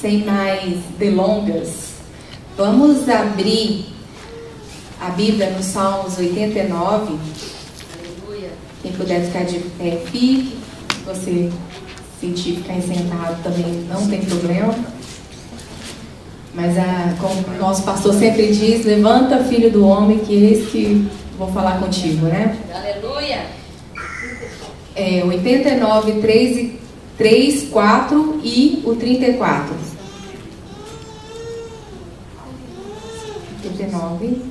Sem mais delongas, vamos abrir a Bíblia no Salmos 89. Aleluia. Quem puder ficar de pé, fique. Se você sentir ficar sentado também não tem problema. Mas como o nosso pastor sempre diz, levanta, filho do homem, que eis que vou falar contigo, né? Aleluia. 89, 3, 4 e o 34. 89.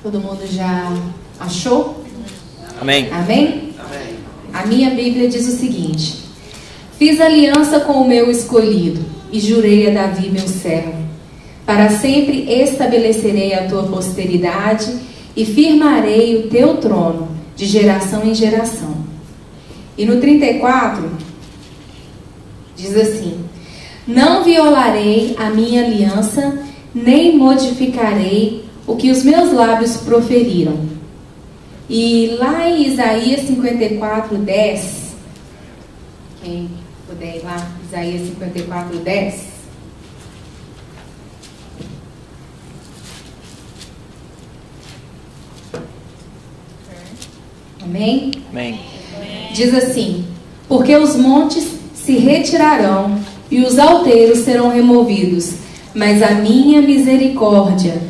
Todo mundo já achou? Amém. Amém? Amém. A minha Bíblia diz o seguinte: fiz aliança com o meu escolhido e jurei a Davi, meu servo. Para sempre estabelecerei a tua posteridade e firmarei o teu trono de geração em geração. E no 34 diz assim: não violarei a minha aliança, nem modificarei o que os meus lábios proferiram. E lá em Isaías 54, 10, quem puder ir lá, Isaías 54, 10. Amém? Amém. Diz assim: porque os montes se retirarão e os alteiros serão removidos, mas a minha misericórdia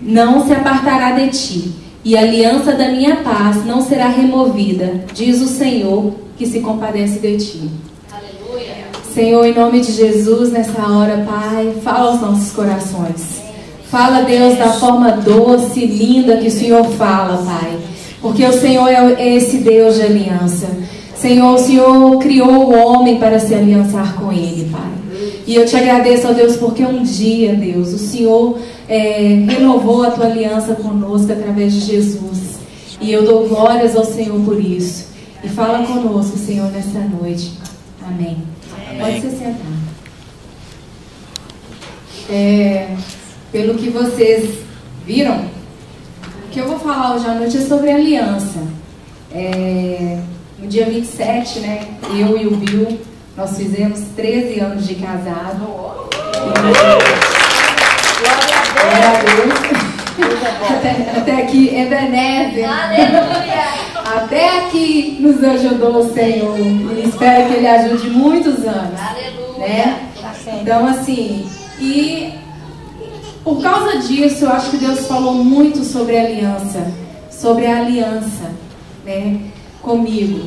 não se apartará de ti, e a aliança da minha paz não será removida, diz o Senhor, que se compadece de ti. Aleluia. Senhor, em nome de Jesus, nessa hora, Pai, fala aos nossos corações. Fala, Deus, da forma doce e linda que o Senhor fala, Pai. Porque o Senhor é esse Deus de aliança. Senhor, o Senhor criou o homem para se aliançar com Ele, Pai. E eu te agradeço, ó Deus, porque um dia, Deus, o Senhor renovou a tua aliança conosco através de Jesus. E eu dou glórias ao Senhor por isso. E fala conosco, Senhor, nesta noite. Amém. Amém. Pode se sentar. Pelo que vocês viram, o que eu vou falar hoje à noite é sobre aliança. No dia 27, né, eu e o Bill, nós fizemos 13 anos de casado. Glória a Deus. Até aqui, Ebenezer. Aleluia. Até aqui nos ajudou o Senhor. E espero que Ele ajude muitos anos. Aleluia. Né? Então, assim, e por causa disso, eu acho que Deus falou muito sobre a aliança, né, comigo.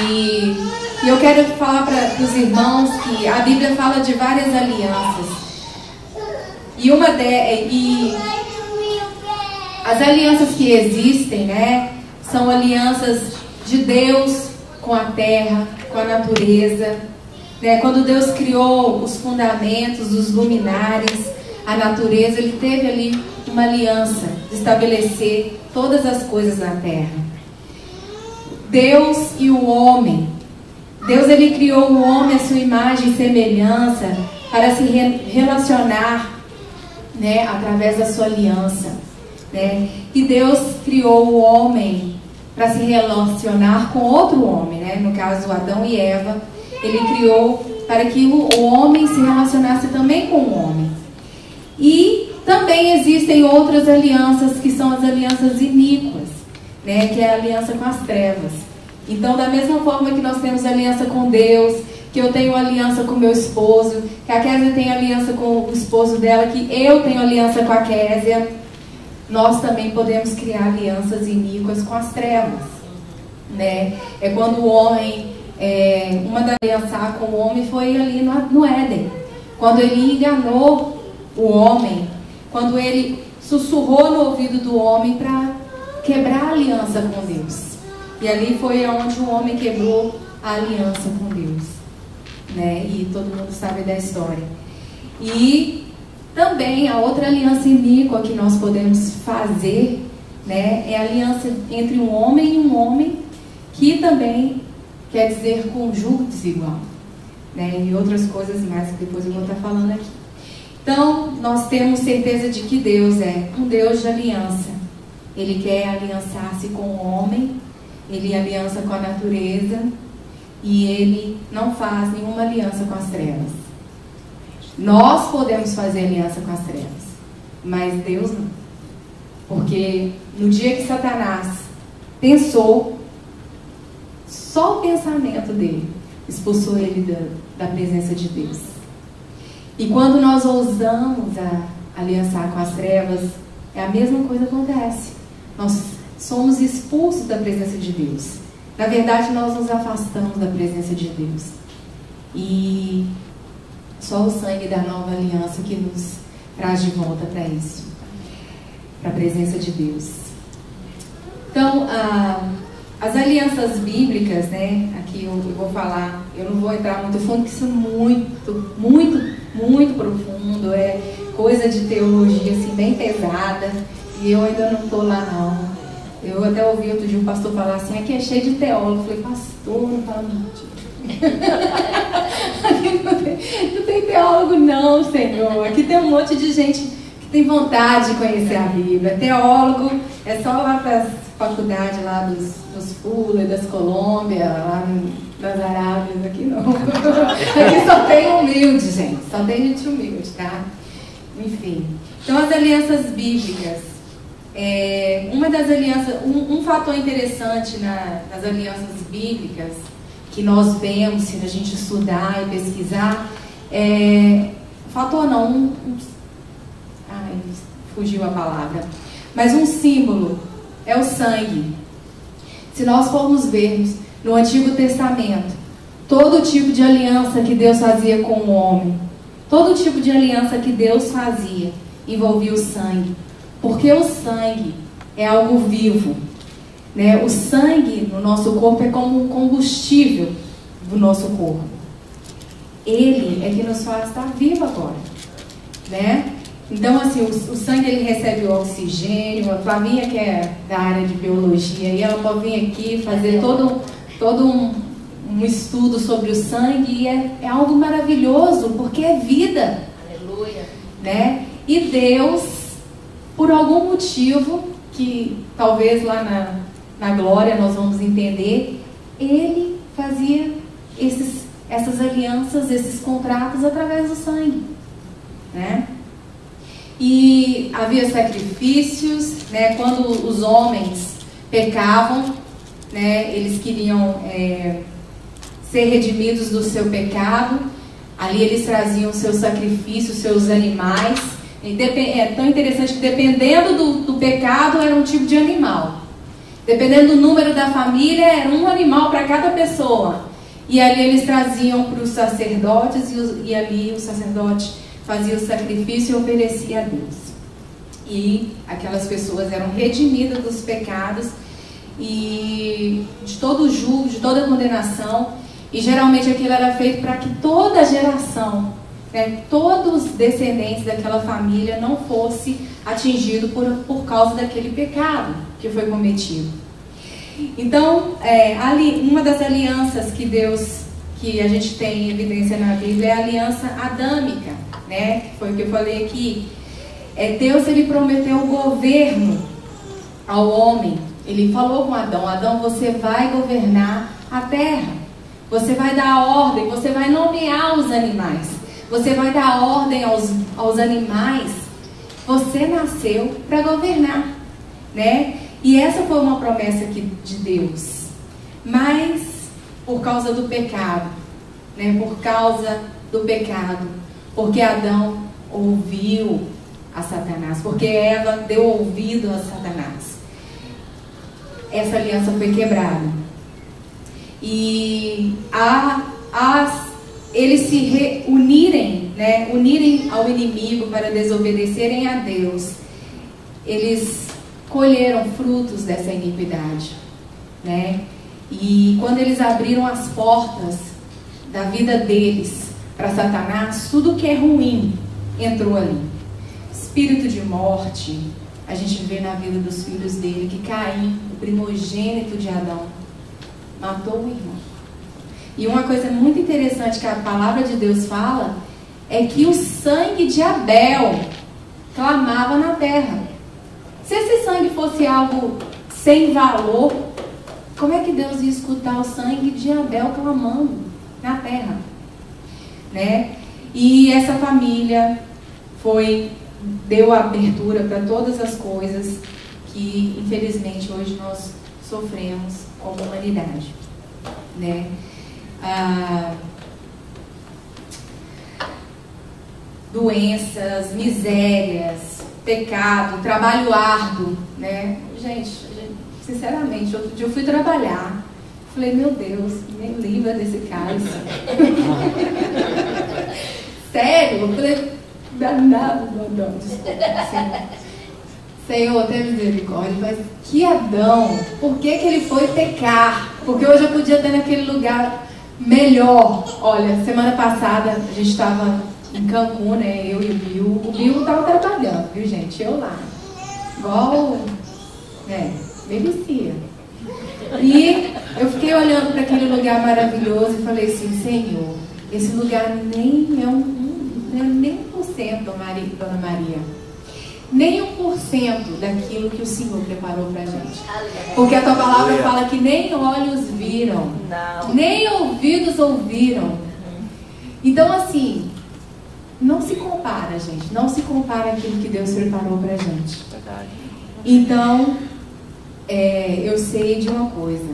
E eu quero falar para os irmãos que a Bíblia fala de várias alianças. E as alianças que existem, né, são alianças de Deus com a terra, com a natureza, né? Quando Deus criou os fundamentos, os luminares, a natureza, Ele teve ali uma aliança de estabelecer todas as coisas na terra. Deus e o homem. Deus, Ele criou o homem à sua imagem e semelhança para se relacionar, né, através da sua aliança, né? E Deus criou o homem para se relacionar com outro homem, né? No caso, Adão e Eva. Ele criou para que o homem se relacionasse também com o homem. E também existem outras alianças, que são as alianças iníquas, né? Que é a aliança com as trevas. Então, da mesma forma que nós temos aliança com Deus, que eu tenho aliança com meu esposo, que a Késia tem aliança com o esposo dela, que eu tenho aliança com a Késia, nós também podemos criar alianças iníquas com as trevas, né? É quando o homem, uma das alianças com o homem foi ali no Éden, quando ele enganou o homem, quando ele sussurrou no ouvido do homem para quebrar a aliança com Deus. E ali foi onde o homem quebrou a aliança com Deus, né? E todo mundo sabe da história. E também a outra aliança iníqua que nós podemos fazer, né, é a aliança entre um homem e um homem, que também quer dizer conjugo desigual, né? E outras coisas mais que depois eu vou estar falando aqui. Então, nós temos certeza de que Deus é um Deus de aliança. Ele quer aliançar-se com o homem, Ele aliança com a natureza, e ele não faz nenhuma aliança com as trevas. Nós podemos fazer aliança com as trevas, mas Deus não. Porque no dia que Satanás pensou, só o pensamento dele expulsou ele da presença de Deus. E quando nós ousamos a aliançar com as trevas, a mesma coisa acontece. Nós somos expulsos da presença de Deus. Na verdade, nós nos afastamos da presença de Deus. E só o sangue da nova aliança que nos traz de volta para isso, para a presença de Deus. Então, as alianças bíblicas, né? Aqui eu vou falar, eu não vou entrar muito fundo, porque isso é muito profundo, é coisa de teologia assim, bem pesada, e eu ainda não estou lá não. Eu até ouvi outro dia um pastor falar assim, aqui é cheio de teólogo. Eu falei, pastor, não fala mentira. Aqui não tem teólogo não, Senhor. Aqui tem um monte de gente que tem vontade de conhecer a Bíblia. Teólogo é só lá para as faculdades lá dos Fula, das Colômbia, lá das Arábias. Aqui não. Aqui só tem humilde, gente. Só tem gente humilde, tá? Enfim. Então, as alianças bíblicas. Uma das alianças, um fator interessante nas alianças bíblicas que nós vemos, se a gente estudar e pesquisar, fator não, fugiu a palavra, mas um símbolo é o sangue. Se nós formos ver no Antigo Testamento, todo tipo de aliança que Deus fazia com o homem, todo tipo de aliança que Deus fazia, envolvia o sangue. Porque o sangue é algo vivo, né? O sangue no nosso corpo é como um combustível do nosso corpo. Ele é que nos faz estar vivo agora, né? Então, assim, o sangue ele recebe o oxigênio. A Flavinha, que é da área de biologia, e ela pode vir aqui fazer todo um estudo sobre o sangue, e é algo maravilhoso, porque é vida. Aleluia. Né? E Deus, por algum motivo, que talvez lá na glória nós vamos entender, Ele fazia essas alianças, esses contratos através do sangue, né? E havia sacrifícios, né? Quando os homens pecavam, né? Eles queriam ser redimidos do seu pecado. Ali eles traziam seus sacrifícios, seus animais. É tão interessante que dependendo do pecado era um tipo de animal. Dependendo do número da família, era um animal para cada pessoa. E ali eles traziam para os sacerdotes, e ali o sacerdote fazia o sacrifício e oferecia a Deus. E aquelas pessoas eram redimidas dos pecados e de todo julgo, de toda condenação. E geralmente aquilo era feito para que toda a geração, né, todos os descendentes daquela família não fosse atingido por causa daquele pecado que foi cometido. Então, uma das alianças que a gente tem em evidência na Bíblia é a aliança adâmica, né? Foi o que eu falei aqui. Deus, ele prometeu o governo ao homem. Ele falou com Adão: Adão, você vai governar a terra. Você vai dar ordem, você vai nomear os animais. Você vai dar ordem aos animais. Você nasceu para governar, né? E essa foi uma promessa de Deus. Mas, por causa do pecado, né? Por causa do pecado, porque Adão ouviu a Satanás, porque Eva deu ouvido a Satanás, essa aliança foi quebrada. E eles se unirem, né? Unirem ao inimigo para desobedecerem a Deus. Eles colheram frutos dessa iniquidade, né? E quando eles abriram as portas da vida deles para Satanás, tudo que é ruim entrou ali. Espírito de morte, a gente vê na vida dos filhos dele, que Caim, o primogênito de Adão, matou o irmão. E uma coisa muito interessante que a palavra de Deus fala é que o sangue de Abel clamava na terra. Se esse sangue fosse algo sem valor, Como é que Deus ia escutar o sangue de Abel clamando na terra? Né? E essa família deu abertura para todas as coisas que, infelizmente, hoje nós sofremos como humanidade. Né? Doenças, misérias, pecado, trabalho árduo, né? Gente, sinceramente, outro dia eu fui trabalhar, falei, meu Deus, me livra desse cálice. Sério, eu falei, danado, não, desculpa, Senhor, tenha misericórdia, mas que Adão, por que ele foi pecar? Porque hoje eu podia estar naquele lugar melhor. Olha, semana passada a gente estava em Cancún, né? Eu e o Bill. O Bill estava trabalhando, viu, gente? Eu lá. Igual, delicia. E eu fiquei olhando para aquele lugar maravilhoso e falei assim, Senhor, esse lugar nem é nem 1%, Dona Maria. Nem 1% daquilo que o Senhor preparou para a gente. Porque a tua palavra fala que nem olhos viram, nem ouvidos ouviram. Então, assim, não se compara, gente. Não se compara aquilo que Deus preparou para a gente. Então, eu sei de uma coisa,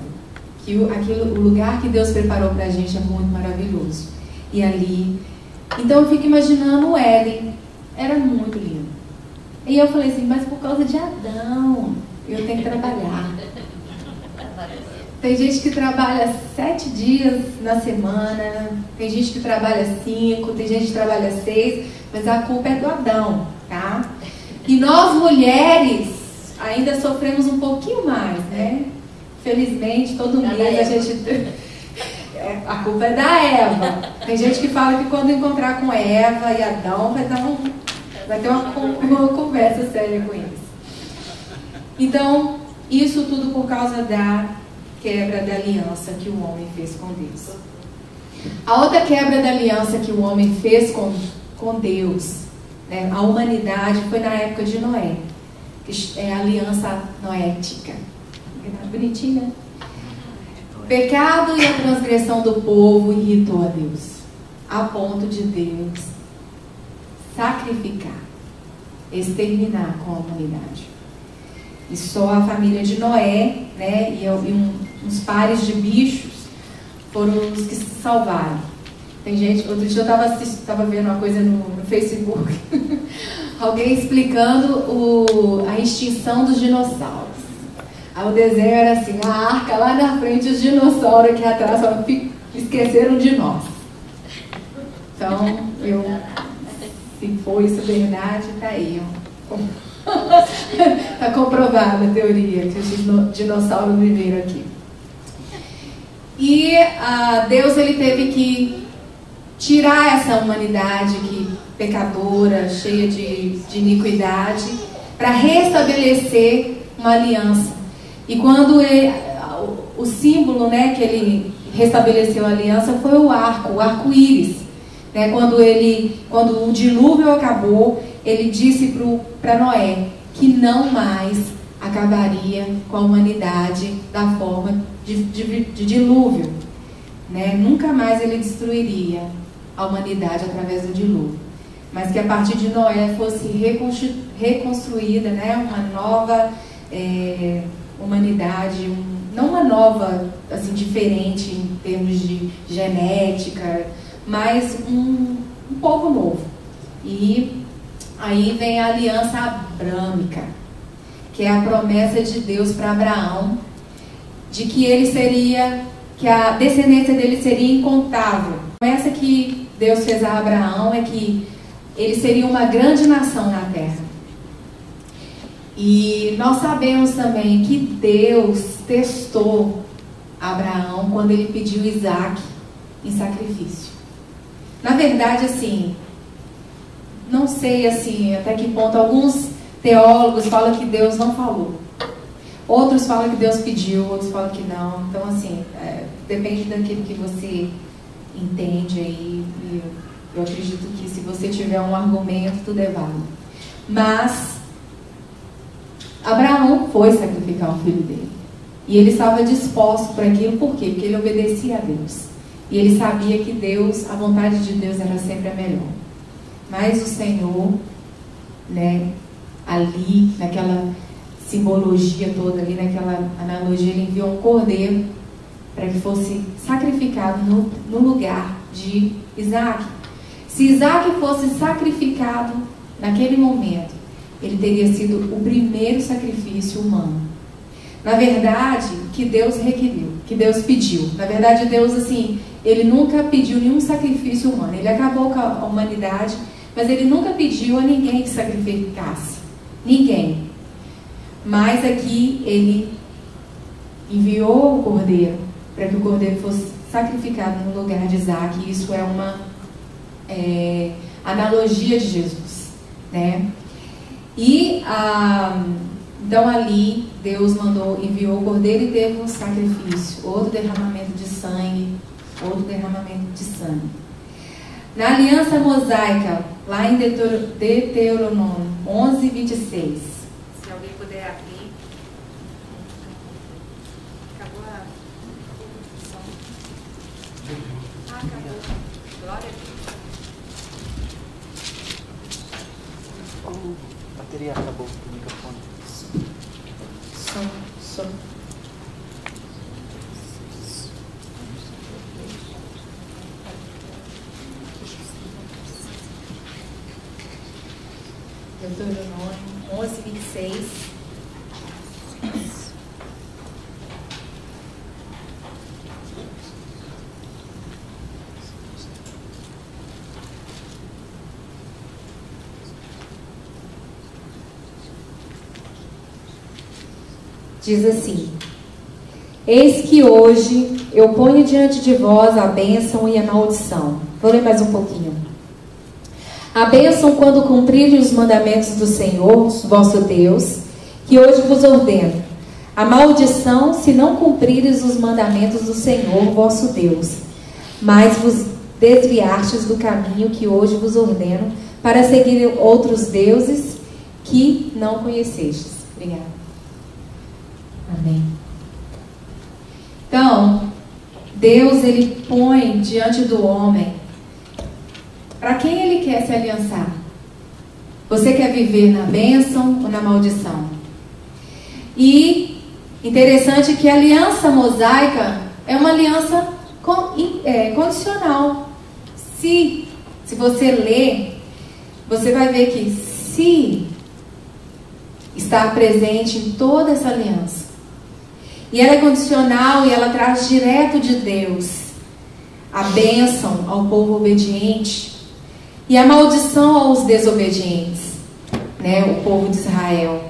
que o lugar que Deus preparou para a gente é muito maravilhoso. E ali, então eu fico imaginando o Éden, era muito lindo. E eu falei assim, mas por causa de Adão, eu tenho que trabalhar. Tem gente que trabalha 7 dias na semana, tem gente que trabalha 5, tem gente que trabalha 6, mas a culpa é do Adão, tá? E nós mulheres ainda sofremos um pouquinho mais, né? Felizmente, todo mês a gente... A culpa é da Eva. Tem gente que fala que quando encontrar com Eva e Adão vai ter uma conversa séria com eles. Então, isso tudo por causa da quebra da aliança que o homem fez com Deus. A outra quebra da aliança que o homem fez com Deus, né, a humanidade, foi na época de Noé, que é a aliança noética. Bonitinha, né? O pecado e a transgressão do povo irritou a Deus, a ponto de Deus sacrificar, exterminar com a humanidade. E só a família de Noé, né, e uns pares de bichos foram os que se salvaram. Tem gente, outro dia eu estava vendo uma coisa no Facebook, alguém explicando a extinção dos dinossauros. Aí o desenho era assim, a arca lá na frente, os dinossauros aqui atrás só esqueceram de nós. Então, se for isso verdade, tá aí, ó. Está comprovada a teoria que os dinossauros viveram aqui. E Deus ele teve que tirar essa humanidade pecadora, cheia de iniquidade, para restabelecer uma aliança. E quando o símbolo, né, que ele restabeleceu a aliança foi o arco-íris. Né? Quando o dilúvio acabou, ele disse para Noé que não mais acabaria com a humanidade da forma de dilúvio. Né? Nunca mais ele destruiria a humanidade através do dilúvio. Mas que a partir de Noé fosse reconstruída, né? Uma nova humanidade, não uma nova, assim, diferente em termos de genética, mas um povo novo. E aí vem a aliança abrâmica, que é a promessa de Deus para Abraão, de que a descendência dele seria incontável. A promessa que Deus fez a Abraão é que ele seria uma grande nação na terra. E nós sabemos também que Deus testou Abraão quando ele pediu Isaac em sacrifício. Na verdade, assim, não sei assim, até que ponto alguns teólogos falam que Deus não falou. Outros falam que Deus pediu, outros falam que não. Então, assim, depende daquilo que você entende aí. E eu acredito que se você tiver um argumento, tudo é válido. Mas Abraão foi sacrificar o filho dele. E ele estava disposto para aquilo, por quê? Porque ele obedecia a Deus. E ele sabia que Deus, a vontade de Deus era sempre a melhor. Mas o Senhor, né, ali, naquela simbologia toda, ali naquela analogia, ele enviou um cordeiro para que fosse sacrificado no lugar de Isaac. Se Isaac fosse sacrificado naquele momento, ele teria sido o primeiro sacrifício humano. Na verdade, que Deus requeriu, que Deus pediu. Na verdade, Deus, assim, ele nunca pediu nenhum sacrifício humano. Ele acabou com a humanidade, mas ele nunca pediu a ninguém que sacrificasse. Ninguém. Mas aqui ele enviou o cordeiro para que o cordeiro fosse sacrificado no lugar de Isaac. E isso é uma analogia de Jesus, né? E então ali Deus enviou o cordeiro e teve um sacrifício, outro derramamento de sangue, Na aliança mosaica, lá em Deuteronômio 11, 26. Se alguém puder abrir. Acabou a... acabou. Glória a Deus. A bateria acabou do microfone. Som. Deuteronômio 11, 26. Diz assim: eis que hoje eu ponho diante de vós a bênção e a maldição. Vou ler mais um pouquinho. A bênção quando cumprirdes os mandamentos do Senhor, vosso Deus, que hoje vos ordeno. A maldição se não cumprirdes os mandamentos do Senhor, vosso Deus, mas vos desviastes do caminho que hoje vos ordeno, para seguir outros deuses que não conhecestes. Obrigada. Amém. Então, Deus, ele põe diante do homem para quem ele quer se aliançar. Você quer viver na bênção ou na maldição? E interessante que a aliança mosaica é uma aliança condicional. Se você ler, você vai ver que se está presente em toda essa aliança. E ela é condicional e ela traz direto de Deus a bênção ao povo obediente e a maldição aos desobedientes, né? O povo de Israel.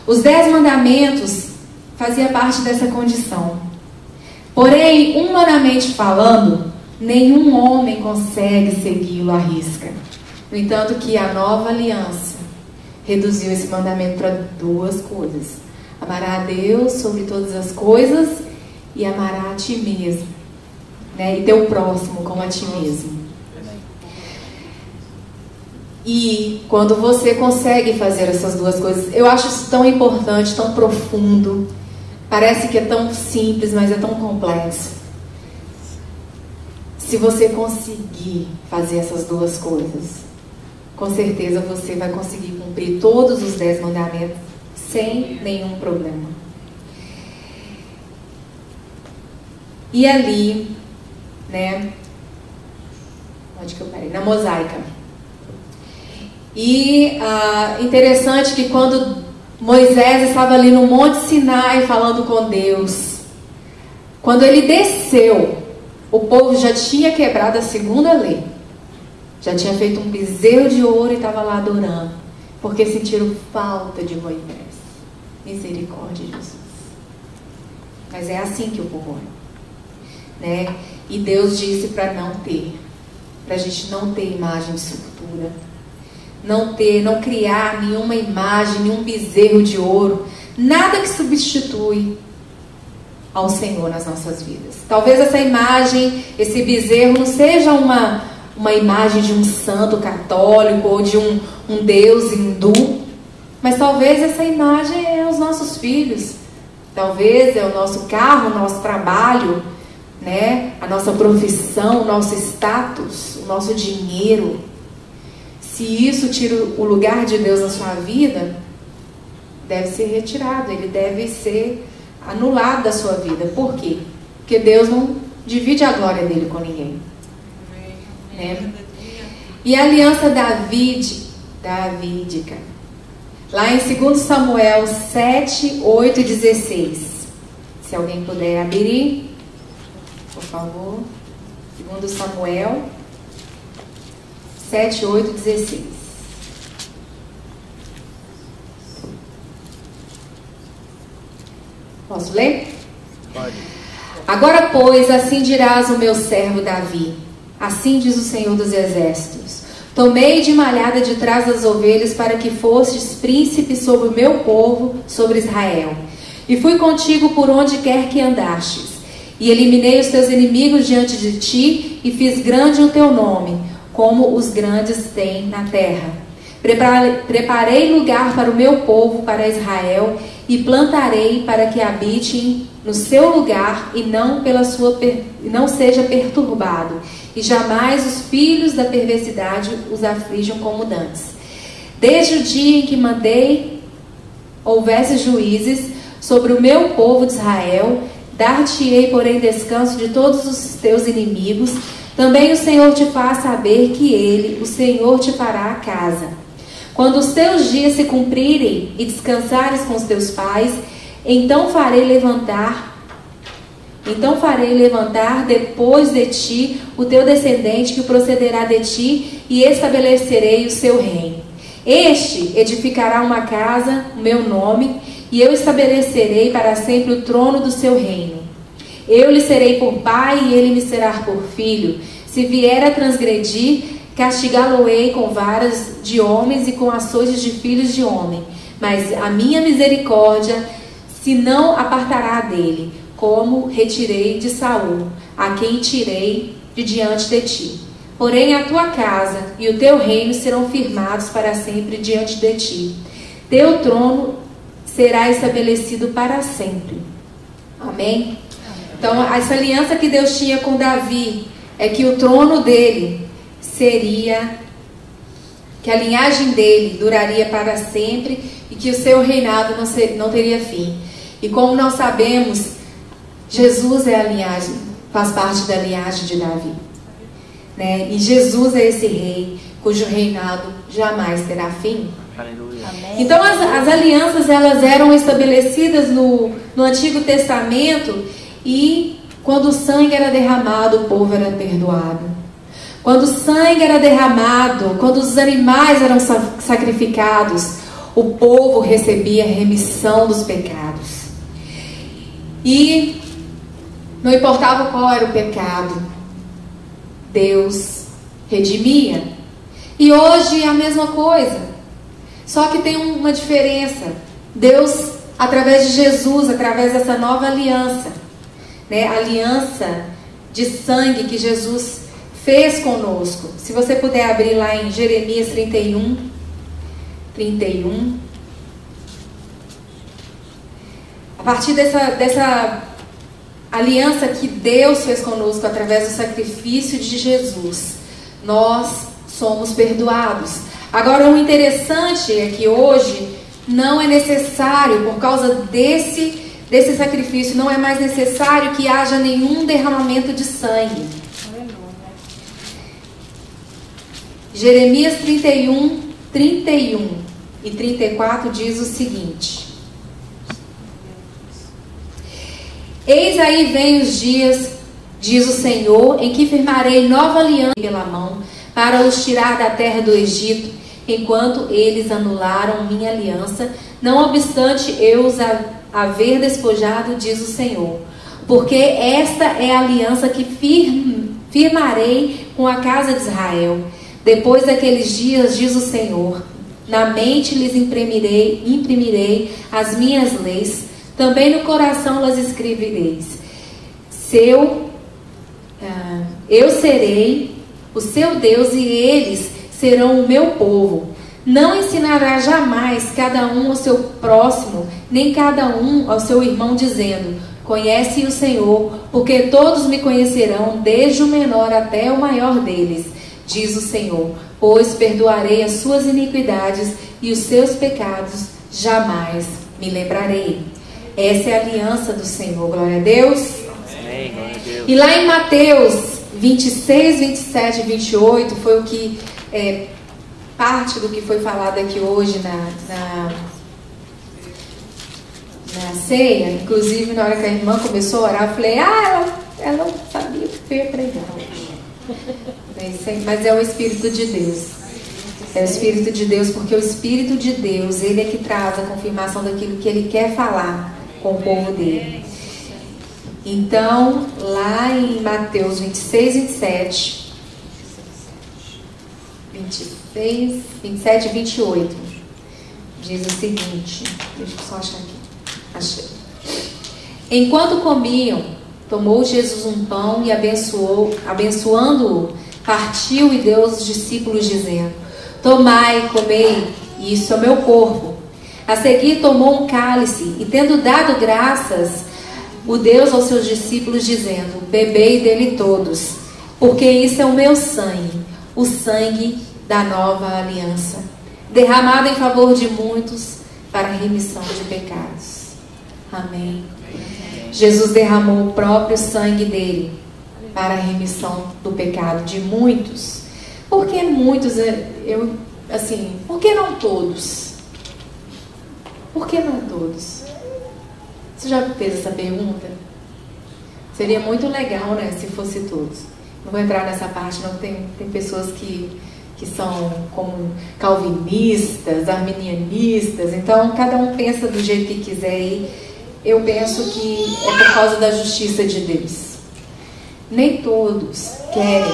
Os 10 mandamentos faziam parte dessa condição. Porém, humanamente falando, nenhum homem consegue segui-lo à risca. No entanto, que a nova aliança reduziu esse mandamento para 2 coisas: amará a Deus sobre todas as coisas e amará a ti mesmo, né? E teu próximo como a ti mesmo. E quando você consegue fazer essas 2 coisas, eu acho isso tão importante, tão profundo. Parece que é tão simples, mas é tão complexo. Se você conseguir fazer essas 2 coisas, com certeza você vai conseguir cumprir todos os 10 mandamentos sem nenhum problema. E ali, né? Onde que eu parei? Na mosaica. E interessante que quando Moisés estava ali no Monte Sinai falando com Deus, quando ele desceu, o povo já tinha quebrado a 2ª lei. Já tinha feito um bezerro de ouro e estava lá adorando, porque sentiram falta de Moisés. Misericórdia de Jesus. Mas é assim que o povo é, né? E Deus disse para não ter, para a gente não ter imagem de escultura, não criar nenhuma imagem, nenhum bezerro de ouro, nada que substitui ao Senhor nas nossas vidas. Talvez essa imagem, esse bezerro não seja uma imagem de um santo católico ou de um Deus hindu, mas talvez essa imagem é os nossos filhos, Talvez é o nosso carro, o nosso trabalho, né? A nossa profissão, o nosso status, o nosso dinheiro. Se isso tira o lugar de Deus na sua vida, deve ser retirado, ele deve ser anulado da sua vida. Por quê? Porque Deus não divide a glória dele com ninguém. Né? E a aliança davídica, lá em 2 Samuel 7, 8 e 16. Se alguém puder abrir, por favor. 2 Samuel 7, 8 e 16. Posso ler? Pode. Agora, pois, assim dirás o meu servo Davi. Assim diz o Senhor dos Exércitos. Tomei de malhada de trás das ovelhas para que fostes príncipe sobre o meu povo, sobre Israel. E fui contigo por onde quer que andastes. E eliminei os teus inimigos diante de ti e fiz grande o teu nome, como os grandes têm na terra. Preparei lugar para o meu povo, para Israel, e plantarei para que habitem no seu lugar e não seja perturbado, e jamais os filhos da perversidade os aflijam como dantes. Desde o dia em que mandei houvesse juízes sobre o meu povo de Israel, dar-te-ei, porém, descanso de todos os teus inimigos. Também o Senhor te faz saber que Ele, o Senhor, te fará a casa. Quando os teus dias se cumprirem e descansares com os teus pais, então farei levantar depois de ti o teu descendente que procederá de ti, e estabelecerei o seu reino. Este edificará uma casa, o meu nome, e eu estabelecerei para sempre o trono do seu reino. Eu lhe serei por pai e ele me será por filho. Se vier a transgredir, castigá-lo-ei com varas de homens e com açoites de filhos de homem. Mas a minha misericórdia se não apartará dele, como retirei de Saul, a quem tirei de diante de ti. Porém a tua casa e o teu reino serão firmados para sempre diante de ti. Teu trono será estabelecido para sempre. Amém? Então, essa aliança que Deus tinha com Davi é que o trono dele seria, que a linhagem dele duraria para sempre e que o seu reinado não teria fim. E como nós sabemos, Jesus é a linhagem, faz parte da linhagem de Davi. Né? E Jesus é esse rei cujo reinado jamais terá fim. Aleluia. Então as alianças elas eram estabelecidas no Antigo Testamento, e quando o sangue era derramado, o povo era perdoado. Quando o sangue era derramado, quando os animais eram sacrificados, o povo recebia remissão dos pecados. E não importava qual era o pecado, Deus redimia. E hoje é a mesma coisa. Só que tem uma diferença. Deus, através de Jesus, através dessa nova aliança, né, a aliança de sangue que Jesus fez conosco. Se você puder abrir lá em Jeremias 31. A partir dessa aliança que Deus fez conosco através do sacrifício de Jesus, nós somos perdoados. Agora, o interessante é que hoje não é necessário, por causa desse sacrifício, não é mais necessário que haja nenhum derramamento de sangue. Jeremias 31 e 34 diz o seguinte: Eis aí vem os dias, diz o Senhor, em que firmarei nova aliança pela mão, para os tirar da terra do Egito, enquanto eles anularam minha aliança, não obstante eu os haver despojado, diz o Senhor. Porque esta é a aliança que firmarei com a casa de Israel. Depois daqueles dias, diz o Senhor, na mente lhes imprimirei as minhas leis, também no coração las escrevereis. Eu serei o seu Deus e eles serão o meu povo. Não ensinará jamais cada um ao seu próximo, nem cada um ao seu irmão, dizendo: conhece o Senhor, porque todos me conhecerão, desde o menor até o maior deles, diz o Senhor, pois perdoarei as suas iniquidades e os seus pecados jamais me lembrarei. Essa é a aliança do Senhor. Glória a Deus. Amém, glória a Deus. E lá em Mateus 26, 27 e 28 foi o que parte do que foi falado aqui hoje na ceia. Inclusive, na hora que a irmã começou a orar, eu falei: ela não sabia o que eu ia pregar. Mas é o Espírito de Deus. É o Espírito de Deus, porque o Espírito de Deus, Ele é que traz a confirmação daquilo que Ele quer falar com o povo dele. Então, lá em Mateus 26, 27 e 28, diz o seguinte, deixa eu só achar aqui. Achei. Enquanto comiam, tomou Jesus um pão e abençoando-o, partiu e deu aos discípulos, dizendo: tomai, comei, isso é o meu corpo. A seguir tomou um cálice e, tendo dado graças, o deu aos seus discípulos, dizendo: bebei dele todos, porque isso é o meu sangue, o sangue da nova aliança, derramado em favor de muitos para a remissão de pecados. Amém. Jesus derramou o próprio sangue dele para a remissão do pecado de muitos. Por que muitos? Por que não todos? Por que não todos? Você já fez essa pergunta? Seria muito legal, né, se fosse todos. Não vou entrar nessa parte, não. Tem pessoas que são como calvinistas, arminianistas. Então, cada um pensa do jeito que quiser. E eu penso que é por causa da justiça de Deus. Nem todos querem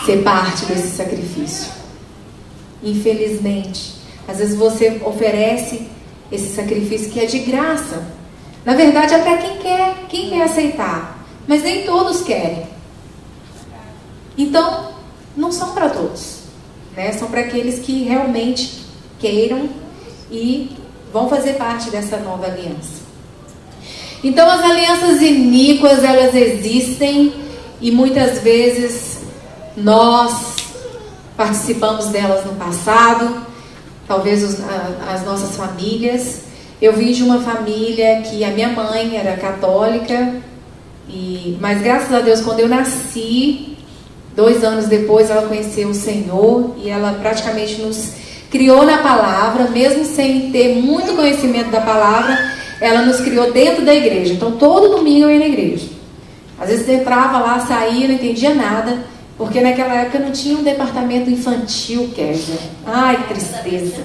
ser parte desse sacrifício. Infelizmente, às vezes você oferece esse sacrifício que é de graça. Na verdade, é para quem quer aceitar. Mas nem todos querem. Então, não são para todos, né? São para aqueles que realmente queiram e vão fazer parte dessa nova aliança. Então, as alianças iníquas, elas existem e muitas vezes nós participamos delas no passado, talvez as nossas famílias. Eu vim de uma família que a minha mãe era católica, mas graças a Deus, quando eu nasci, 2 anos depois, ela conheceu o Senhor e ela praticamente nos criou na palavra, mesmo sem ter muito conhecimento da palavra. Ela nos criou dentro da igreja. Então, todo domingo eu ia na igreja. Às vezes eu entrava lá, saía, não entendia nada, porque naquela época não tinha um departamento infantil, Kézia. Ai, que tristeza.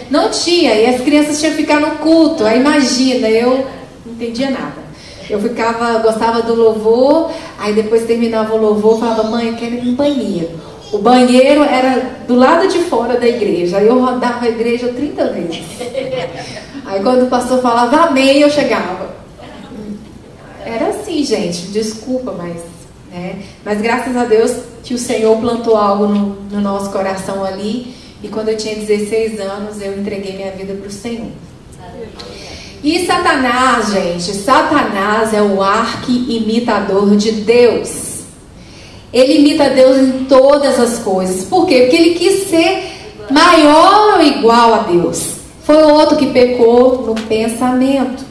Não tinha, e as crianças tinham que ficar no culto. Aí imagina, eu não entendia nada. Eu gostava do louvor, aí depois terminava o louvor, falava: mãe, eu quero ir no banheiro. O banheiro era do lado de fora da igreja. Aí eu rodava a igreja 30 vezes. Aí quando o pastor falava amém, eu chegava. Era assim, gente, desculpa, mas graças a Deus que o Senhor plantou algo no nosso coração ali. E quando eu tinha 16 anos, eu entreguei minha vida para o Senhor. E Satanás, gente, Satanás é o arqui-imitador de Deus. Ele imita Deus em todas as coisas. Por quê? Porque ele quis ser maior ou igual a Deus. Foi o outro que pecou no pensamento,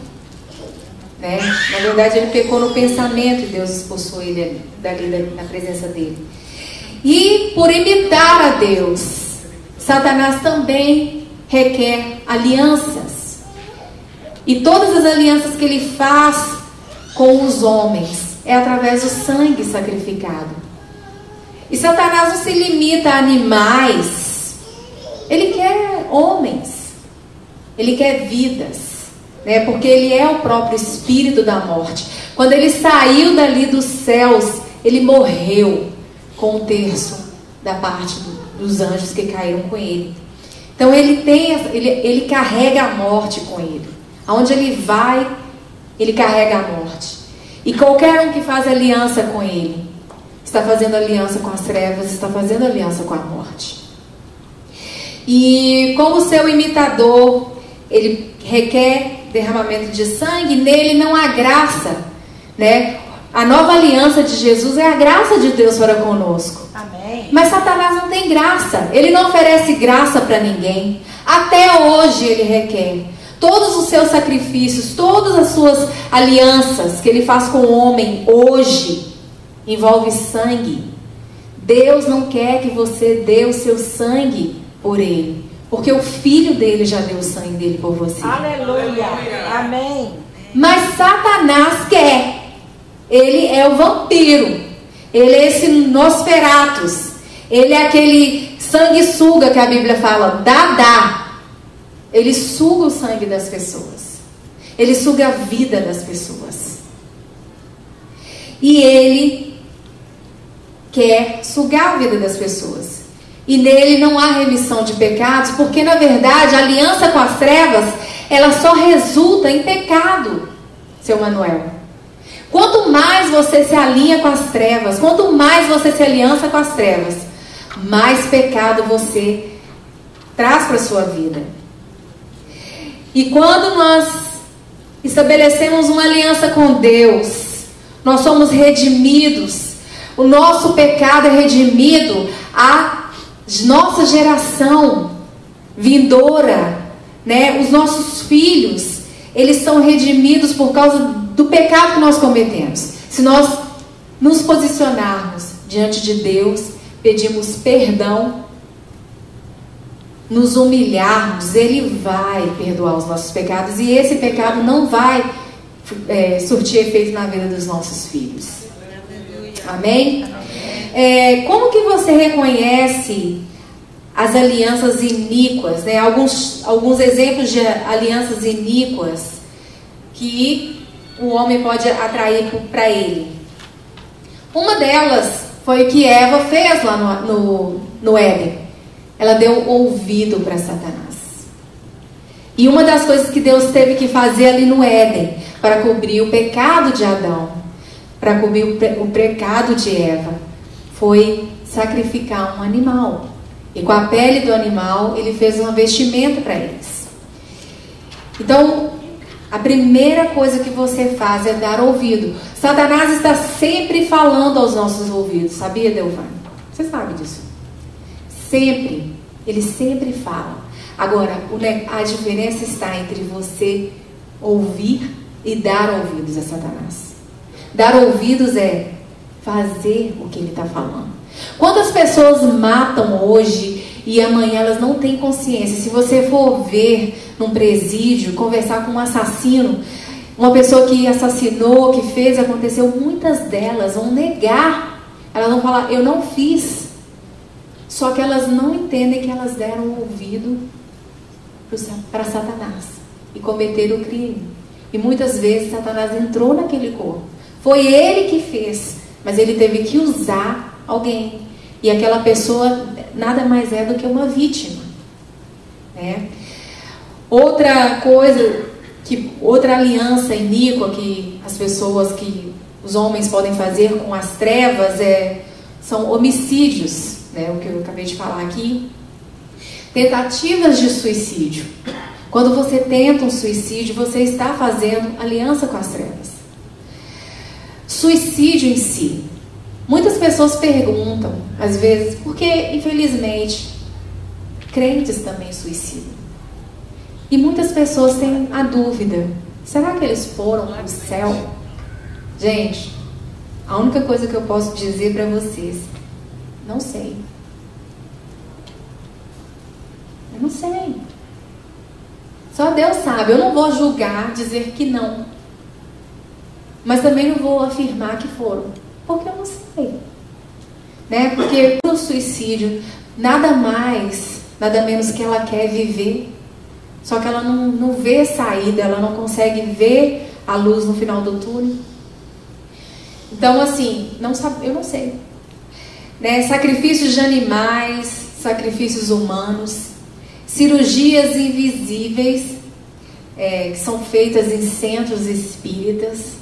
né? Na verdade, ele pecou no pensamento e Deus expulsou ele dali da presença dele. E por imitar a Deus, Satanás também requer alianças. E todas as alianças que ele faz com os homens é através do sangue sacrificado. E Satanás não se limita a animais. Ele quer homens. Ele quer vidas, né? Porque ele é o próprio espírito da morte. Quando ele saiu dali dos céus, ele morreu com 1/3 da parte dos anjos que caíram com ele. Então ele carrega a morte com ele. Aonde ele vai, ele carrega a morte. E qualquer um que faz aliança com ele, está fazendo aliança com as trevas, está fazendo aliança com a morte. E como seu imitador, ele requer derramamento de sangue, nele não há graça, né? A nova aliança de Jesus é a graça de Deus para conosco. Amém. Mas Satanás não tem graça. Ele não oferece graça para ninguém. Até hoje ele requer. Todos os seus sacrifícios, todas as suas alianças que ele faz com o homem hoje, envolve sangue. Deus não quer que você dê o seu sangue por ele, porque o filho dele já deu o sangue dele por você. Aleluia. Amém. Mas Satanás quer. Ele é o vampiro. Ele é esse Nosferatus. Ele é aquele sanguessuga que a Bíblia fala, dá. Ele suga o sangue das pessoas. Ele suga a vida das pessoas. E ele quer sugar a vida das pessoas. E nele não há remissão de pecados, porque na verdade a aliança com as trevas, ela só resulta em pecado, seu Manuel. Quanto mais você se alinha com as trevas, quanto mais você se aliança com as trevas, mais pecado você traz para a sua vida. E quando nós estabelecemos uma aliança com Deus, nós somos redimidos, o nosso pecado é redimido, a nossa geração vindoura, né? Os nossos filhos, eles são redimidos por causa do pecado que nós cometemos. Se nós nos posicionarmos diante de Deus, pedimos perdão, nos humilharmos, Ele vai perdoar os nossos pecados. E esse pecado não vai surtir efeito na vida dos nossos filhos. Amém? Como que você reconhece as alianças iníquas, né? Alguns exemplos de alianças iníquas que o homem pode atrair para ele. Uma delas foi o que Eva fez lá no Éden. Ela deu ouvido para Satanás. E uma das coisas que Deus teve que fazer ali no Éden, para cobrir o pecado de Adão, para cobrir o pecado de Eva, foi sacrificar um animal. E com a pele do animal, ele fez uma vestimenta para eles. Então, a primeira coisa que você faz é dar ouvido. Satanás está sempre falando aos nossos ouvidos. Sabia, Delvane? Você sabe disso. Sempre. Ele sempre fala. Agora, a diferença está entre você ouvir e dar ouvidos a Satanás. Dar ouvidos é fazer o que ele está falando. Quantas pessoas matam hoje e amanhã elas não têm consciência? Se você for ver num presídio, conversar com um assassino, uma pessoa que assassinou, que fez, aconteceu, muitas delas vão negar. Elas vão falar, eu não fiz. Só que elas não entendem que elas deram ouvido para Satanás e cometeram o crime. E muitas vezes Satanás entrou naquele corpo. Foi ele que fez, mas ele teve que usar alguém. E aquela pessoa nada mais é do que uma vítima, né? Outra coisa, outra aliança iníqua que os homens podem fazer com as trevas são homicídios, né? O que eu acabei de falar aqui. Tentativas de suicídio. Quando você tenta um suicídio, você está fazendo aliança com as trevas. Suicídio em si. Muitas pessoas perguntam, às vezes, porque, infelizmente, crentes também suicidam. E muitas pessoas têm a dúvida, será que eles foram para o céu? Gente, a única coisa que eu posso dizer para vocês, não sei. Eu não sei. Só Deus sabe. Eu não vou julgar, dizer que não. Mas também não vou afirmar que foram. Porque eu não sei. Né? Porque o suicídio, nada mais, nada menos que ela quer viver. Só que ela não vê saída, ela não consegue ver a luz no final do túnel. Então, assim, eu não sei. Né? Sacrifícios de animais, sacrifícios humanos, cirurgias invisíveis, que são feitas em centros espíritas.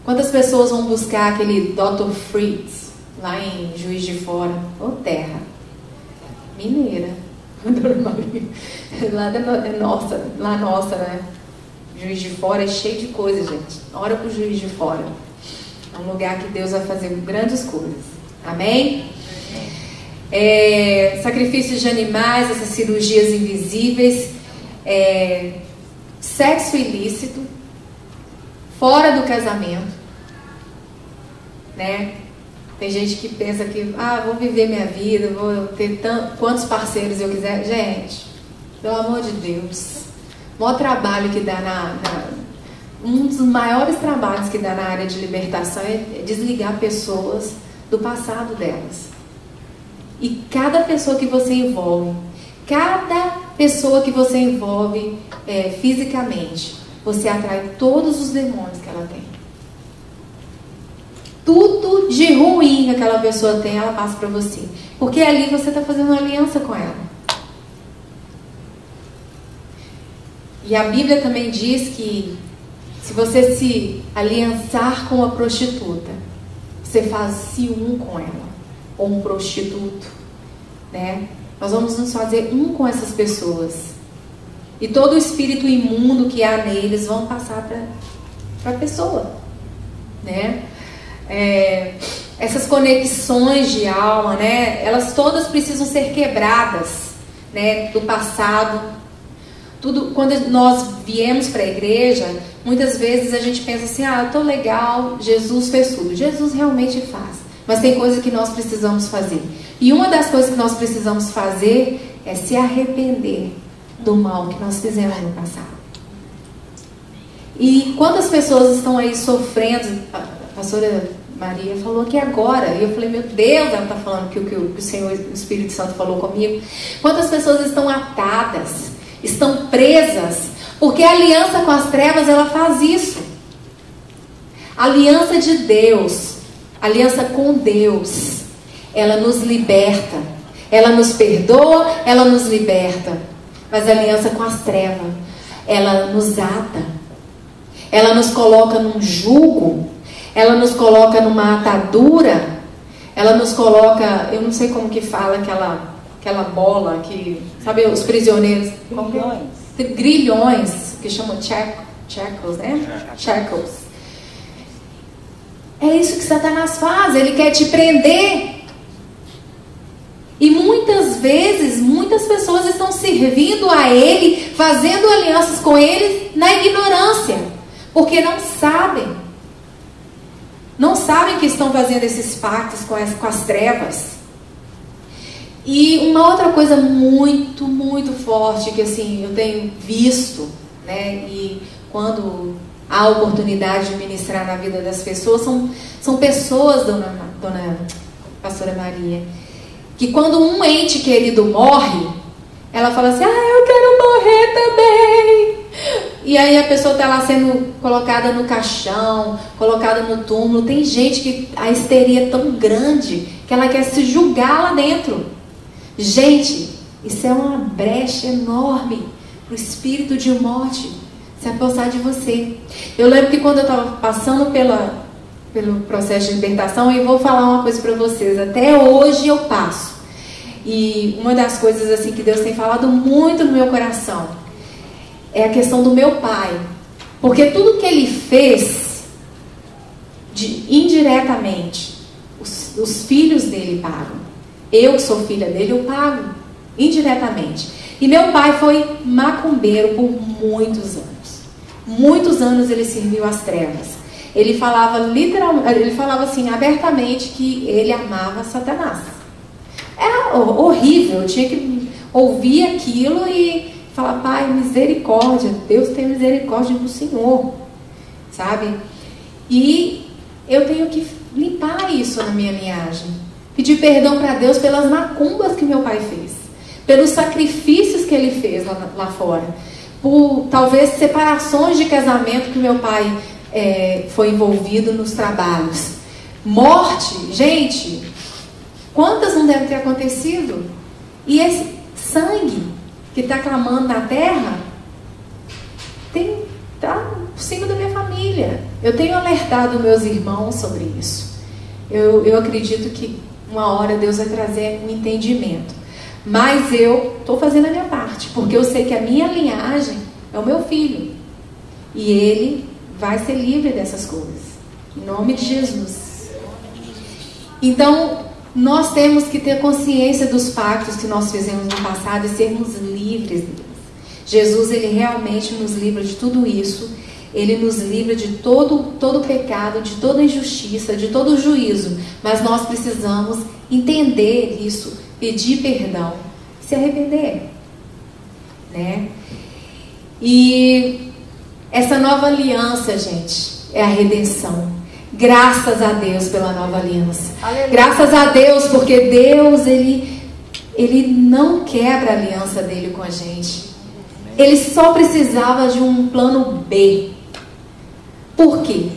Quantas pessoas vão buscar aquele Dr. Fritz lá em Juiz de Fora? Ô terra mineira. Dona Maria. Lá nossa, né? Juiz de Fora é cheio de coisa, gente. Ora pro Juiz de Fora. É um lugar que Deus vai fazer grandes coisas. Amém? Sacrifícios de animais, essas cirurgias invisíveis, sexo ilícito, fora do casamento, né? Tem gente que pensa que, vou viver minha vida, vou ter quantos parceiros eu quiser. Gente, pelo amor de Deus, o maior trabalho que dá um dos maiores trabalhos que dá na área de libertação é desligar pessoas do passado delas. E cada pessoa que você envolve fisicamente, você atrai todos os demônios que ela tem. Tudo de ruim que aquela pessoa tem, ela passa para você. Porque ali você está fazendo uma aliança com ela. E a Bíblia também diz que se você se aliançar com uma prostituta, você faz-se um com ela. Ou um prostituto, né? Nós vamos nos fazer um com essas pessoas. E todo o espírito imundo que há neles vão passar para a pessoa, né? Essas conexões de alma, né? Elas todas precisam ser quebradas, né? Do passado. Tudo, quando nós viemos para a igreja, muitas vezes a gente pensa assim, eu tô legal, Jesus fez tudo. Jesus realmente faz. Mas tem coisas que nós precisamos fazer. E uma das coisas que nós precisamos fazer é se arrepender do mal que nós fizemos no passado. E quantas pessoas estão aí sofrendo? A pastora Maria falou que agora, e eu falei, meu Deus, ela está falando que o Senhor, o Espírito Santo falou comigo. Quantas pessoas estão atadas, estão presas, porque a aliança com as trevas, ela faz isso. A aliança de Deus, a aliança com Deus, ela nos liberta, ela nos perdoa, ela nos liberta. Mas a aliança com as trevas, ela nos ata, ela nos coloca num jugo, ela nos coloca numa atadura, ela nos coloca, eu não sei como que fala aquela bola que, sabe, os prisioneiros, grilhões, que chamam shackles, né? Shackles. É isso que Satanás faz, ele quer te prender. E muitas vezes, muitas pessoas estão servindo a ele, fazendo alianças com ele na ignorância, porque não sabem que estão fazendo esses pactos com as trevas. E uma outra coisa muito, muito forte que assim, eu tenho visto, né, e quando há oportunidade de ministrar na vida das pessoas, são pessoas, dona pastora Maria, que quando um ente querido morre, ela fala assim, eu quero morrer também. E aí a pessoa está lá sendo colocada no caixão, colocada no túmulo. Tem gente que a histeria é tão grande que ela quer se julgar lá dentro. Gente, isso é uma brecha enorme para o espírito de morte se apossar de você. Eu lembro que quando eu estava passando pelo processo de libertação, eu vou falar uma coisa para vocês, até hoje eu passo. E uma das coisas assim que Deus tem falado muito no meu coração é a questão do meu pai. Porque tudo que ele fez, indiretamente, os filhos dele pagam. Eu que sou filha dele, eu pago indiretamente. E meu pai foi macumbeiro por muitos anos. Muitos anos ele serviu às trevas. Ele falava ele falava assim abertamente que ele amava Satanás. Era horrível, eu tinha que ouvir aquilo e falar, pai, misericórdia, Deus tem misericórdia do Senhor, sabe? E eu tenho que limpar isso na minha linhagem, pedir perdão para Deus pelas macumbas que meu pai fez, pelos sacrifícios que ele fez lá fora, por talvez separações de casamento que meu pai foi envolvido nos trabalhos, morte, gente, quantas não devem ter acontecido? E esse sangue que está clamando na terra está por cima da minha família. Eu tenho alertado meus irmãos sobre isso. Eu acredito que uma hora Deus vai trazer um entendimento. Mas eu estou fazendo a minha parte, porque eu sei que a minha linhagem é o meu filho. E ele vai ser livre dessas coisas. Em nome de Jesus. Então, nós temos que ter consciência dos pactos que nós fizemos no passado e sermos livres deles. Jesus, ele realmente nos livra de tudo isso. Ele nos livra de todo pecado, de toda injustiça, de todo juízo. Mas nós precisamos entender isso, pedir perdão, se arrepender, né? E essa nova aliança, gente, é a redenção. Graças a Deus pela nova aliança. Aleluia. Graças a Deus, porque Deus, ele não quebra a aliança dele com a gente. Ele só precisava de um plano B. Por quê?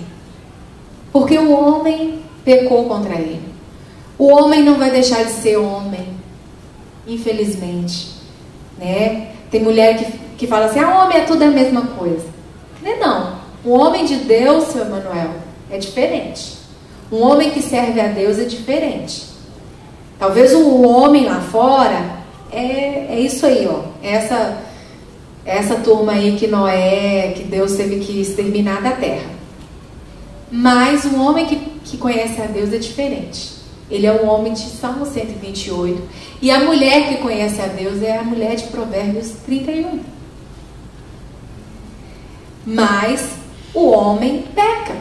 Porque o homem pecou contra ele. O homem não vai deixar de ser homem, infelizmente, né? Tem mulher que fala assim, homem é tudo a mesma coisa. Não. O homem de Deus, seu Emanuel, é diferente. Um homem que serve a Deus é diferente. Talvez o homem lá fora é isso aí, ó. Essa turma aí que Noé, que Deus teve que exterminar da terra. Mas o homem que conhece a Deus é diferente. Ele é um homem de Salmo 128. E a mulher que conhece a Deus é a mulher de Provérbios 31. Mas o homem peca.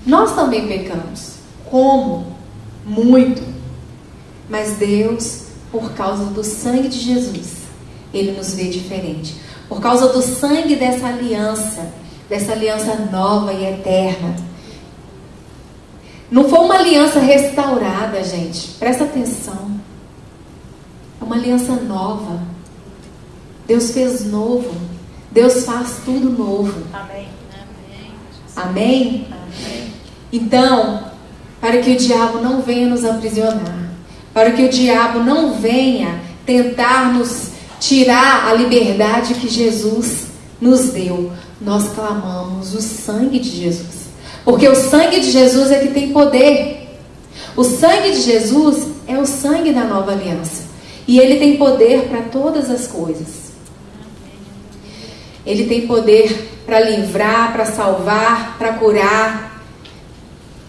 Nós também pecamos. Como? Muito. Mas Deus, por causa do sangue de Jesus, Ele nos vê diferente. Por causa do sangue dessa aliança nova e eterna. Não foi uma aliança restaurada, gente. Presta atenção. É uma aliança nova. Deus fez novo. Deus faz tudo novo. Amém. Amém? Amém? Então, para que o diabo não venha nos aprisionar, para que o diabo não venha tentar nos tirar a liberdade que Jesus nos deu, nós clamamos o sangue de Jesus. Porque o sangue de Jesus é que tem poder. O sangue de Jesus é o sangue da nova aliança. E ele tem poder para todas as coisas. Ele tem poder para livrar, para salvar, para curar.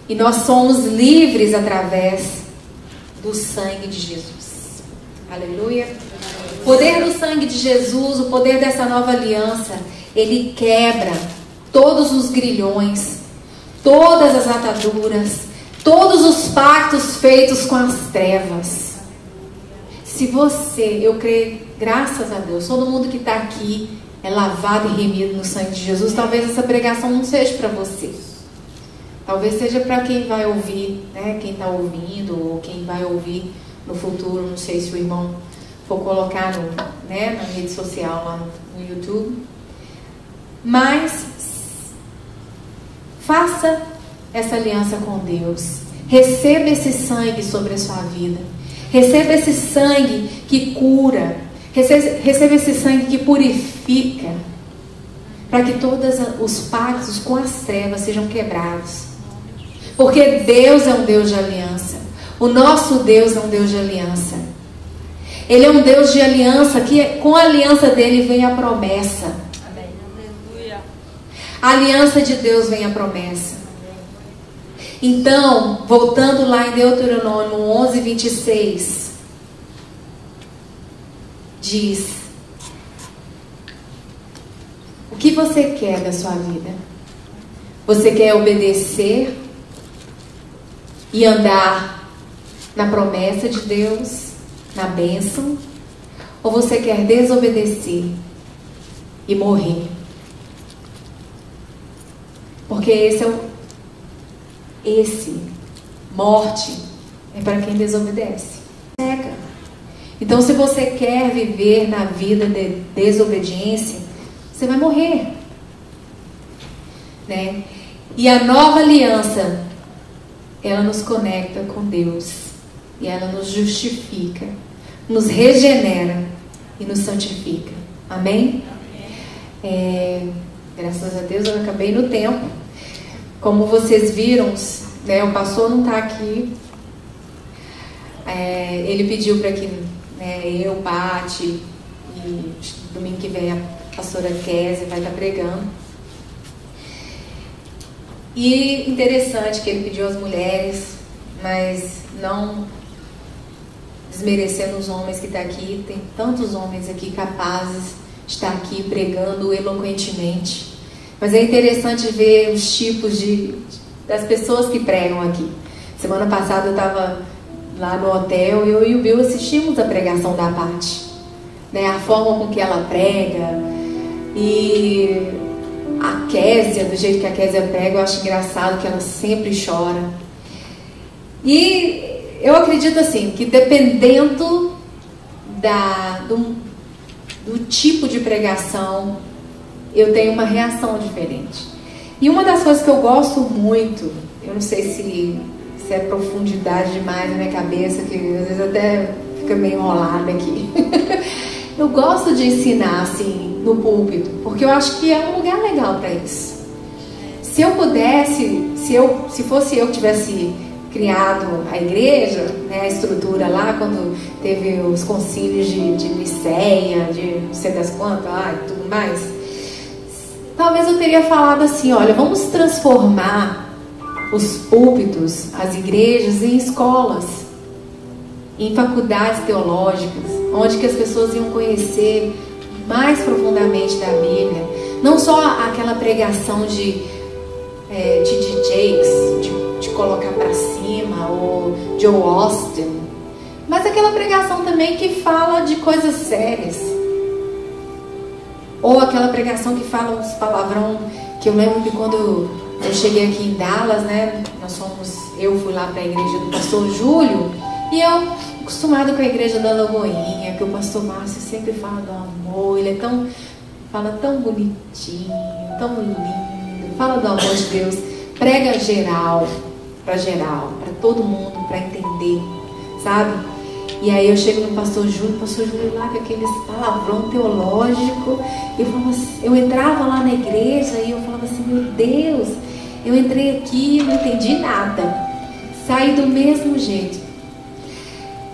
E nós somos livres através do sangue de Jesus. Aleluia. O poder do sangue de Jesus, o poder dessa nova aliança, ele quebra todos os grilhões, todas as ataduras, todos os pactos feitos com as trevas. Se você, eu creio, graças a Deus, todo mundo que está aqui é lavado e remido no sangue de Jesus. Talvez essa pregação não seja para você. Talvez seja para quem vai ouvir, né? Quem está ouvindo, ou quem vai ouvir no futuro. Não sei se o irmão for colocar na rede social, lá no YouTube. Mas faça essa aliança com Deus. Receba esse sangue sobre a sua vida. Receba esse sangue que cura. Receba esse sangue que purifica. Para que todos os pactos com as trevas sejam quebrados. Porque Deus é um Deus de aliança. O nosso Deus é um Deus de aliança. Ele é um Deus de aliança, que com a aliança dele vem a promessa. Amém. Aleluia. A aliança de Deus vem a promessa. Então, voltando lá em Deuteronômio 11:26, diz: o que você quer da sua vida? Você quer obedecer e andar na promessa de Deus, na bênção? Ou você quer desobedecer e morrer? Porque morte é para quem desobedece. Então, se você quer viver na vida de desobediência, você vai morrer, né? E a nova aliança, ela nos conecta com Deus. E ela nos justifica, nos regenera e nos santifica. Amém? Graças a Deus eu acabei no tempo. Como vocês viram, né, o pastor não está aqui. Ele pediu para que Eu, Pati, e domingo que vem a pastora Kézia vai estar pregando. E interessante que ele pediu às mulheres, mas não desmerecendo os homens que estão aqui. Tem tantos homens aqui capazes de estar aqui pregando eloquentemente. Mas é interessante ver os tipos das pessoas que pregam aqui. Semana passada eu estava lá no hotel, eu e o Bill assistimos a pregação da Pati, né? A forma com que ela prega, e a Kézia, do jeito que a Kézia prega, eu acho engraçado que ela sempre chora. E eu acredito assim, que dependendo do tipo de pregação, eu tenho uma reação diferente. E uma das coisas que eu gosto muito, eu não sei se é profundidade demais na minha cabeça, que às vezes até fica meio enrolada aqui. Eu gosto de ensinar assim no púlpito, porque eu acho que é um lugar legal para isso. Se eu pudesse, se fosse eu que tivesse criado a igreja, né, a estrutura lá, quando teve os concílios de Niceia, de não sei das quantas, e tudo mais, talvez eu teria falado assim: olha, vamos transformar os púlpitos, as igrejas, em escolas, em faculdades teológicas, onde que as pessoas iam conhecer mais profundamente da Bíblia. Não só aquela pregação de DJs, de colocar para cima, ou Joe Austin, mas aquela pregação também que fala de coisas sérias. Ou aquela pregação que fala uns palavrão, que eu lembro que quando eu cheguei aqui em Dallas, né, eu fui lá para a igreja do pastor Júlio, e eu, acostumada com a igreja da Lagoinha, que o pastor Márcio sempre fala do amor, ele fala tão bonitinho, tão lindo, fala do amor de Deus, prega geral, para todo mundo, para entender, sabe? E aí eu chego no pastor Júlio lá com aqueles palavrão teológico, eu entrava lá na igreja e eu falava assim: meu Deus, eu entrei aqui e não entendi nada, saí do mesmo jeito.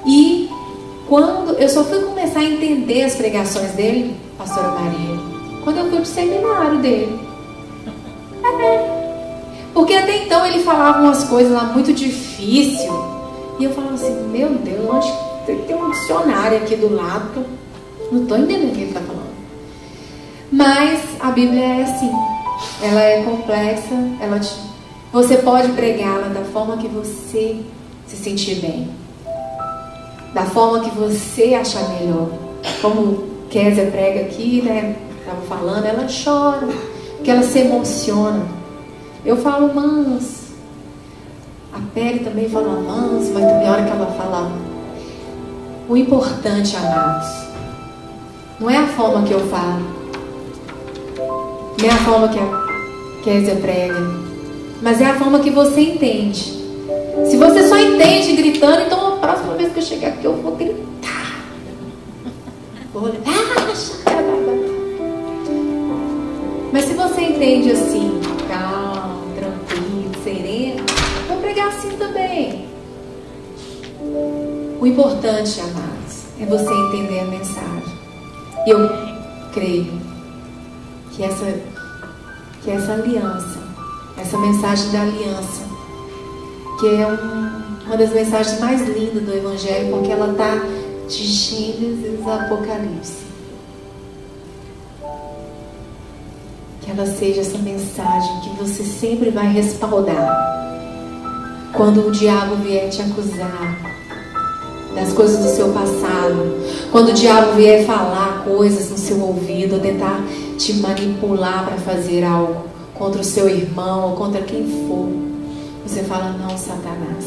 E quando eu só fui começar a entender as pregações dele, pastora Maria, quando eu fui pro seminário dele. Porque até então ele falava umas coisas lá muito difíceis, e eu falava assim: meu Deus, onde tem um dicionário aqui do lado, que eu não estou entendendo o que ele está falando. Mas a Bíblia é assim, ela é complexa, você pode pregá-la da forma que você se sentir bem, da forma que você achar melhor. Como Kézia prega aqui, né? Estava falando, ela chora, porque ela se emociona. Eu falo manso, a Pele também fala manso, mas tem hora que ela fala. O importante, amados, não é a forma que eu falo, nem a forma que a Kézia prega, mas é a forma que você entende. Se você só entende gritando, então a próxima vez que eu chegar aqui eu vou gritar. Mas se você entende assim, calmo, tranquilo, sereno, vou pregar assim também. O importante, amados, é você entender a mensagem. E eu creio que essa aliança, essa mensagem da aliança, que é uma das mensagens mais lindas do Evangelho, porque ela está de Gênesis a Apocalipse. Que ela seja essa mensagem que você sempre vai respaldar quando o diabo vier te acusar das coisas do seu passado, quando o diabo vier falar coisas no seu ouvido, ou tentar te manipular para fazer algo contra o seu irmão ou contra quem for, você fala: não, Satanás,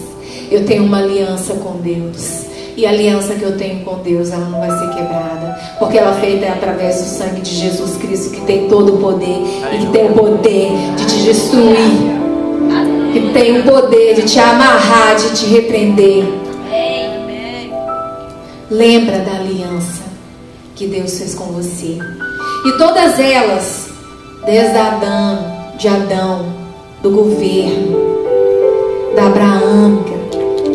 eu tenho uma aliança com Deus, e a aliança que eu tenho com Deus, ela não vai ser quebrada, porque ela é feita através do sangue de Jesus Cristo, que tem todo o poder, e que tem o poder de te destruir, que tem o poder de te amarrar, de te repreender. Lembra da aliança que Deus fez com você. E todas elas, desde Adão, do governo, da abraâmica,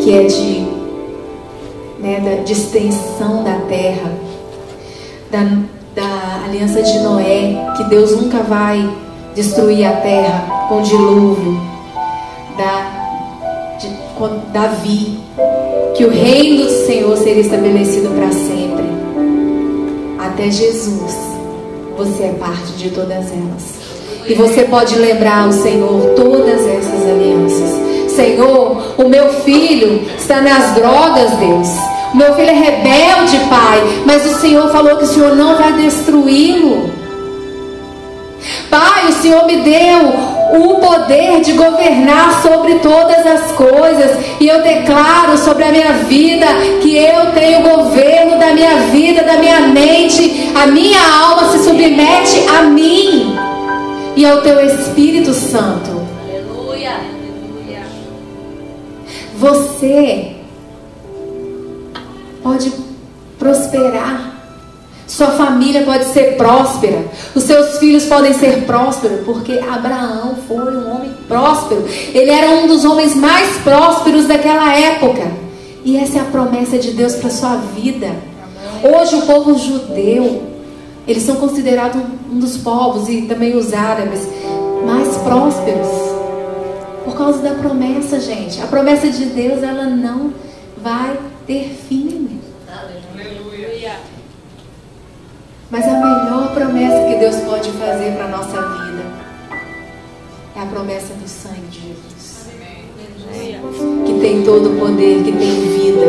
que é de extensão da terra, da aliança de Noé, que Deus nunca vai destruir a terra com dilúvio, com Davi, que o reino do Senhor seria estabelecido para sempre, até Jesus. Você é parte de todas elas, e você pode lembrar ao Senhor todas essas alianças. Senhor, o meu filho está nas drogas, Deus. O meu filho é rebelde, Pai, mas o Senhor falou que o Senhor não vai destruí-lo. Pai, o Senhor me deu o poder de governar sobre todas as coisas, e eu declaro sobre a minha vida que eu tenho governo da minha vida, da minha mente. A minha alma se submete a mim e ao Teu Espírito Santo. Aleluia, aleluia. Você pode prosperar, sua família pode ser próspera, os seus filhos podem ser prósperos, porque Abraão foi um homem próspero. Ele era um dos homens mais prósperos daquela época, e essa é a promessa de Deus para a sua vida. Hoje o povo judeu, eles são considerados um dos povos, e também os árabes, mais prósperos, por causa da promessa, gente. A promessa de Deus, ela não vai ter fim. Aleluia. Mas a melhor promessa que Deus pode fazer para a nossa vida é a promessa do sangue de Jesus, que tem todo o poder, que tem vida,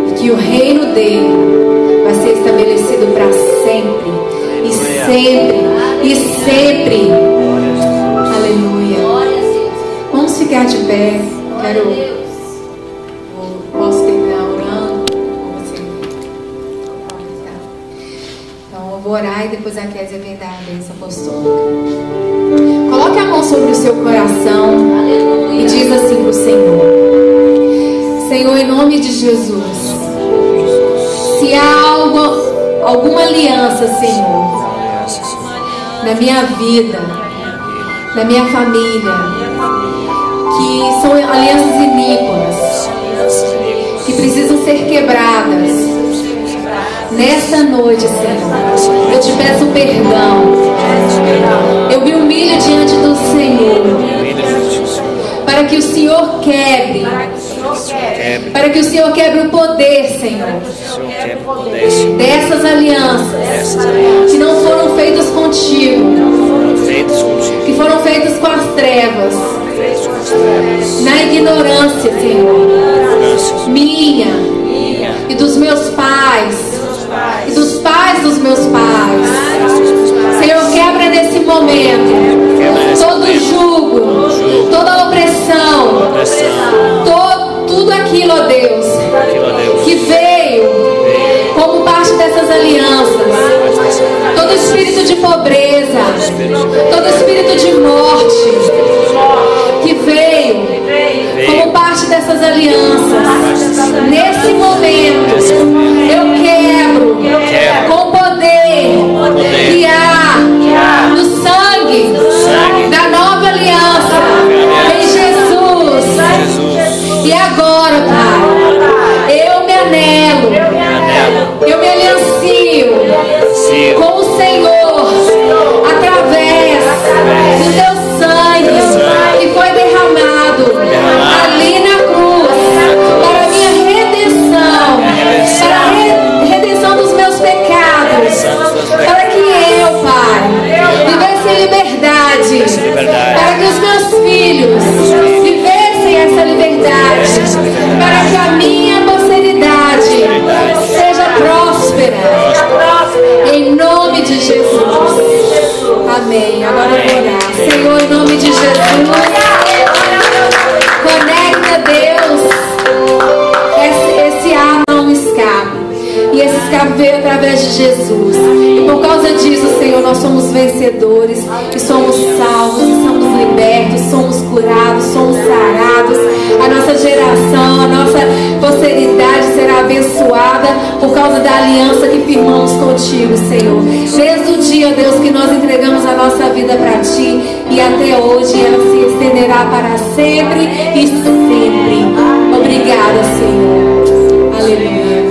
e que o reino dele vai ser estabelecido para sempre, e sempre, e sempre. Aleluia. Vamos ficar de pé. Posso terminar orando com você? Então eu vou orar, e depois a Kézia vem dar a bênção apostólica. Coloque a mão sobre o seu coração. Aleluia. E diz assim para o Senhor: Senhor, em nome de Jesus, se há alguma aliança, Senhor, na minha vida, na minha família, que são alianças iníquas, que precisam ser quebradas, nesta noite, Senhor, eu te peço perdão. Eu me humilho diante do Senhor, para que o Senhor quebre, para que o Senhor quebre o poder, Senhor, dessas alianças que não foram feitas contigo, que foram feitas com as trevas, na ignorância, Senhor, minha e dos meus pais, e dos pais dos meus pais. Senhor, quebra nesse momento todo jugo, toda opressão, tudo aquilo, ó Deus, que veio como parte dessas alianças, todo espírito de pobreza, todo espírito de morte, que veio como parte dessas alianças, nesse momento eu quebro com o poder que há no sangue da nova aliança em Jesus. E agora, Pai, eu me anelo, eu me aliancio com o Senhor através do Teu sangue que foi derramado ali na cruz para a minha redenção, para a redenção dos meus pecados, para que eu, Pai, vivesse em liberdade, para que os meus filhos vivessem essa liberdade, para que a minha posteridade seja próspera, em nome de Jesus. Amém. Agora eu vou orar. Senhor, em nome de Jesus, conecta, Deus, esse ar não escape. E esse escape veio através de Jesus. E por causa disso, Senhor, nós somos vencedores, e somos salvos, e somos libertos, somos curados, somos sarados. A nossa geração, a nossa posteridade será abençoada por causa da aliança que firmamos contigo, Senhor. Desde o dia, Deus, que nós entregamos a nossa vida para Ti, e até hoje ela se estenderá para sempre e sempre. Obrigada, Senhor. Aleluia.